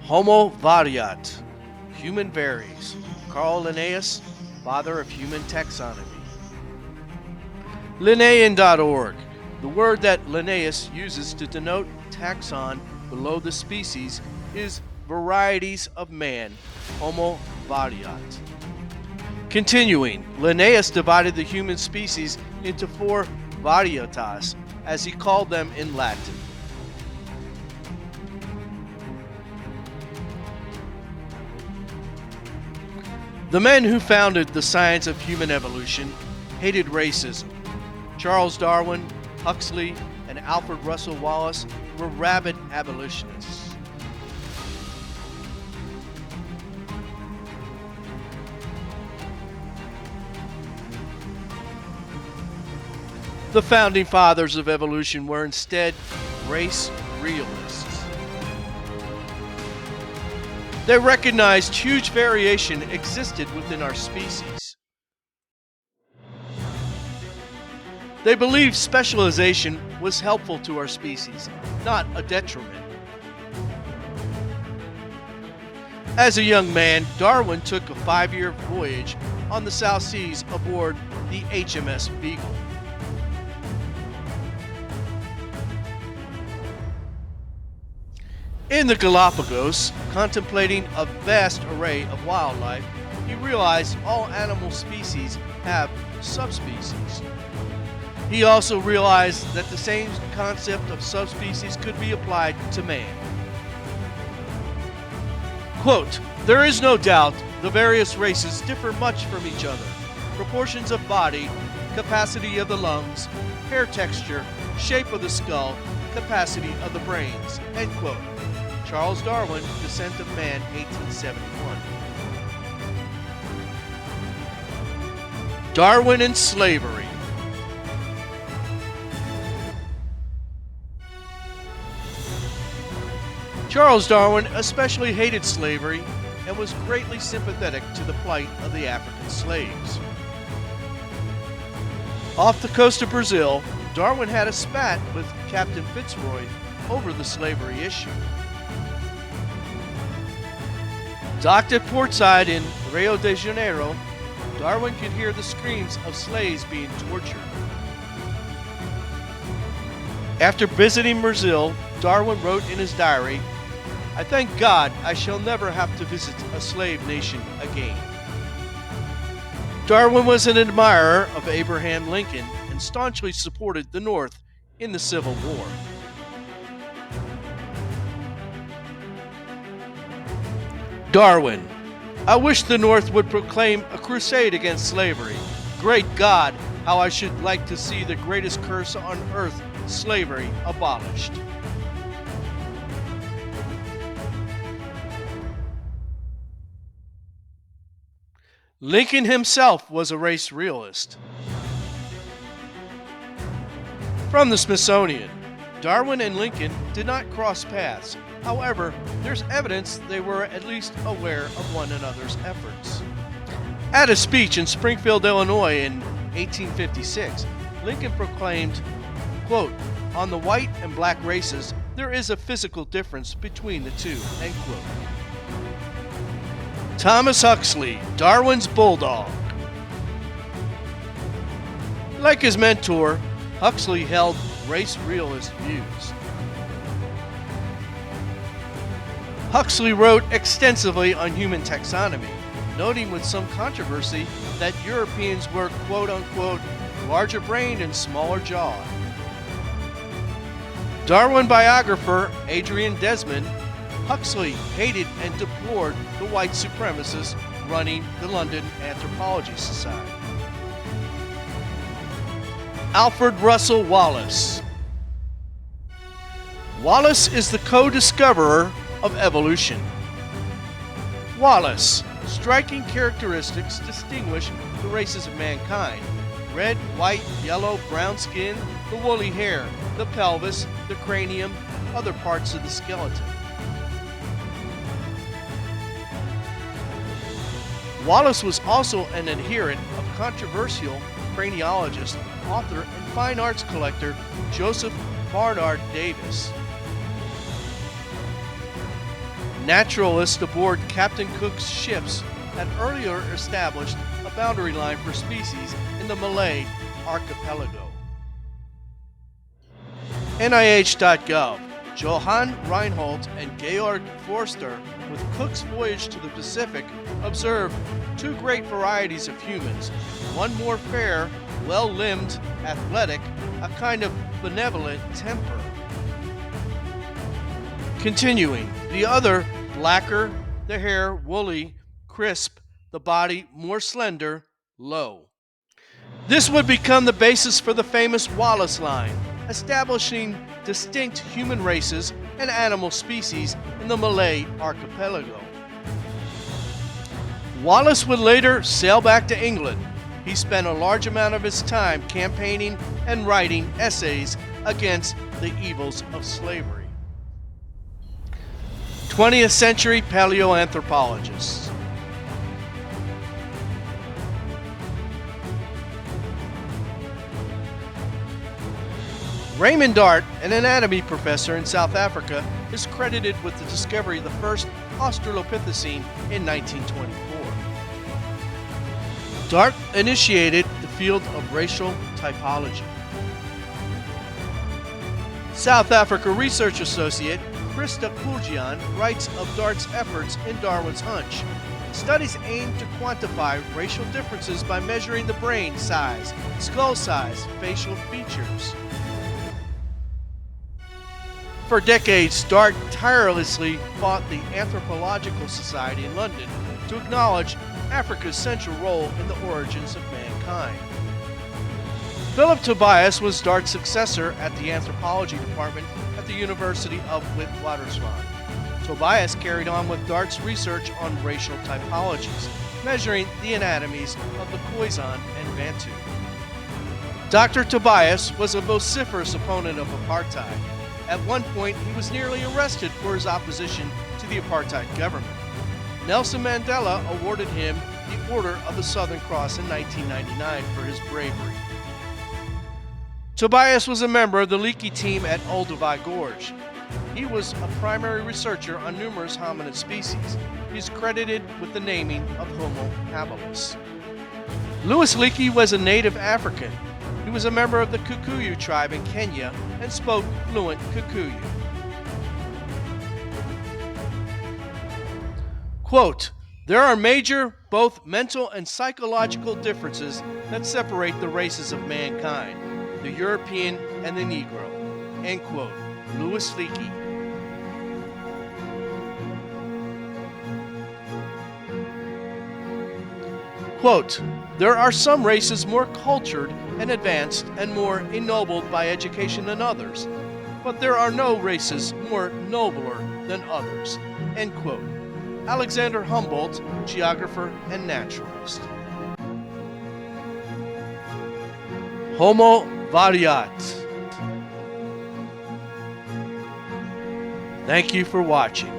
Homo variat, human varies. Carl Linnaeus, father of human taxonomy. Linnaean.org, the word that Linnaeus uses to denote taxon below the species is varieties of man, Homo variat. Continuing, Linnaeus divided the human species into 4 varietas, as he called them in Latin. The men who founded the science of human evolution hated racism. Charles Darwin, Huxley, and Alfred Russel Wallace were rabid abolitionists. The founding fathers of evolution were instead race realists. They recognized huge variation existed within our species. They believed specialization was helpful to our species, not a detriment. As a young man, Darwin took a 5-year voyage on the South Seas aboard the HMS Beagle. In the Galapagos, contemplating a vast array of wildlife, he realized all animal species have subspecies. He also realized that the same concept of subspecies could be applied to man. Quote, "There is no doubt the various races differ much from each other. Proportions of body, capacity of the lungs, hair texture, shape of the skull, capacity of the brains." End quote. Charles Darwin, Descent of Man, 1871. Darwin and slavery. Charles Darwin especially hated slavery and was greatly sympathetic to the plight of the African slaves. Off the coast of Brazil, Darwin had a spat with Captain Fitzroy over the slavery issue. Docked at portside in Rio de Janeiro, Darwin could hear the screams of slaves being tortured. After visiting Brazil, Darwin wrote in his diary, "I thank God I shall never have to visit a slave nation again." Darwin was an admirer of Abraham Lincoln and staunchly supported the North in the Civil War. Darwin, "I wish the North would proclaim a crusade against slavery. Great God, how I should like to see the greatest curse on earth, slavery, abolished." Lincoln himself was a race realist. From the Smithsonian, Darwin and Lincoln did not cross paths. However, there's evidence they were at least aware of one another's efforts. At a speech in Springfield, Illinois in 1856, Lincoln proclaimed, quote, "On the white and black races, there is a physical difference between the two," end quote. Thomas Huxley, Darwin's bulldog. Like his mentor, Huxley held race realist views. Huxley wrote extensively on human taxonomy, noting with some controversy that Europeans were quote-unquote larger brained and smaller jawed. Darwin biographer Adrian Desmond, Huxley hated and deplored the white supremacists running the London Anthropology Society. Alfred Russel Wallace. Wallace is the co-discoverer of evolution. Wallace, striking characteristics distinguish the races of mankind: red, white, yellow, brown skin, the woolly hair, the pelvis, the cranium, other parts of the skeleton. Wallace was also an adherent of controversial craniologist, author, and fine arts collector Joseph Barnard Davis. Naturalists aboard Captain Cook's ships had earlier established a boundary line for species in the Malay archipelago. NIH.gov. Johann Reinhold and Georg Forster, with Cook's voyage to the Pacific, observed two great varieties of humans, one more fair, well-limbed, athletic, a kind of benevolent temper. Continuing, the other, blacker, the hair woolly, crisp, the body more slender, low. This would become the basis for the famous Wallace line, establishing distinct human races and animal species in the Malay archipelago. Wallace would later sail back to England. He spent a large amount of his time campaigning and writing essays against the evils of slavery. 20th century paleoanthropologists. Raymond Dart, an anatomy professor in South Africa, is credited with the discovery of the first Australopithecine in 1924. Dart initiated the field of racial typology. South Africa research associate Krista Kuljian writes of Dart's efforts in Darwin's hunch. Studies aim to quantify racial differences by measuring the brain size, skull size, facial features. For decades, Dart tirelessly fought the Anthropological Society in London to acknowledge Africa's central role in the origins of mankind. Phillip Tobias was Dart's successor at the anthropology department at the University of Witwatersrand. Tobias carried on with Dart's research on racial typologies, measuring the anatomies of the Khoisan and Bantu. Dr. Tobias was a vociferous opponent of apartheid. At one point, he was nearly arrested for his opposition to the apartheid government. Nelson Mandela awarded him the Order of the Southern Cross in 1999 for his bravery. Tobias was a member of the Leakey team at Olduvai Gorge. He was a primary researcher on numerous hominid species. He is credited with the naming of Homo habilis. Louis Leakey was a native African. He was a member of the Kikuyu tribe in Kenya and spoke fluent Kikuyu. Quote, "There are major, both mental and psychological differences that separate the races of mankind, the European and the Negro." End quote. Louis Leakey. Quote, "There are some races more cultured and advanced and more ennobled by education than others, but there are no races more nobler than others." End quote. Alexander Humboldt, geographer and naturalist. Homo variat. Thank you for watching.